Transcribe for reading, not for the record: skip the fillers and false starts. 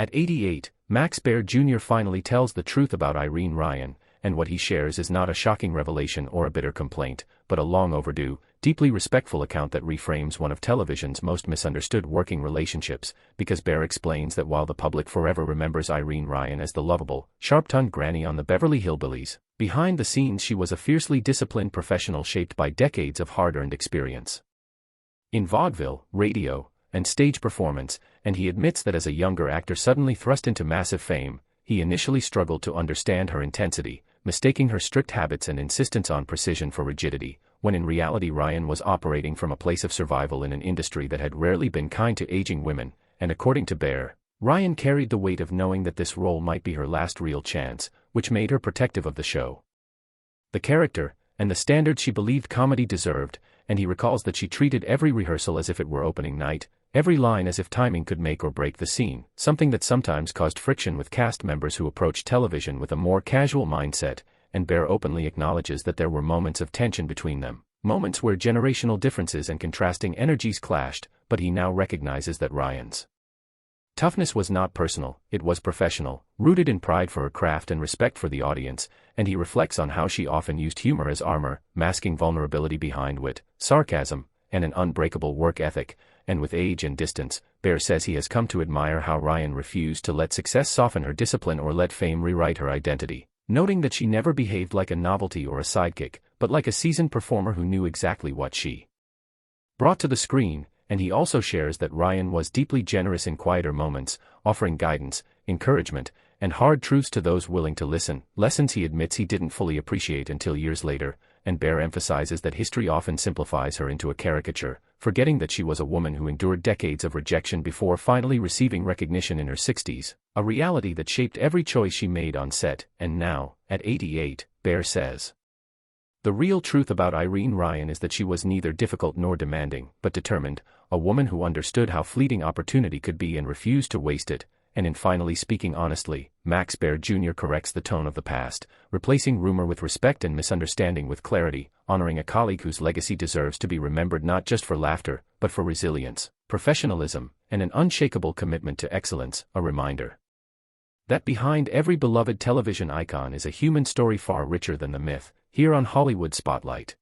At 88, Max Baer Jr. finally tells the truth about Irene Ryan, and what he shares is not a shocking revelation or a bitter complaint, but a long overdue, deeply respectful account that reframes one of television's most misunderstood working relationships, because Baer explains that while the public forever remembers Irene Ryan as the lovable, sharp-tongued granny on the Beverly Hillbillies, behind the scenes she was a fiercely disciplined professional shaped by decades of hard-earned experience in vaudeville, radio, and stage performance, and he admits that as a younger actor suddenly thrust into massive fame, he initially struggled to understand her intensity, mistaking her strict habits and insistence on precision for rigidity, when in reality Ryan was operating from a place of survival in an industry that had rarely been kind to aging women, and according to Baer, Ryan carried the weight of knowing that this role might be her last real chance, which made her protective of the show, the character, and the standards she believed comedy deserved, and he recalls that she treated every rehearsal as if it were opening night, every line as if timing could make or break the scene, something that sometimes caused friction with cast members who approached television with a more casual mindset, and Baer openly acknowledges that there were moments of tension between them, moments where generational differences and contrasting energies clashed, but he now recognizes that Ryan's toughness was not personal, it was professional, rooted in pride for her craft and respect for the audience, and he reflects on how she often used humor as armor, masking vulnerability behind wit, sarcasm, and an unbreakable work ethic, and with age and distance, Baer says he has come to admire how Ryan refused to let success soften her discipline or let fame rewrite her identity, noting that she never behaved like a novelty or a sidekick, but like a seasoned performer who knew exactly what she brought to the screen, and he also shares that Ryan was deeply generous in quieter moments, offering guidance, encouragement, and hard truths to those willing to listen, lessons he admits he didn't fully appreciate until years later, and Baer emphasizes that history often simplifies her into a caricature, forgetting that she was a woman who endured decades of rejection before finally receiving recognition in her 60s, a reality that shaped every choice she made on set, and now, at 88, Baer says, "The real truth about Irene Ryan is that she was neither difficult nor demanding, but determined, a woman who understood how fleeting opportunity could be and refused to waste it," and in finally speaking honestly, Max Baer Jr. corrects the tone of the past, replacing rumor with respect and misunderstanding with clarity, honoring a colleague whose legacy deserves to be remembered not just for laughter, but for resilience, professionalism, and an unshakable commitment to excellence, a reminder that behind every beloved television icon is a human story far richer than the myth, here on Hollywood Spotlight.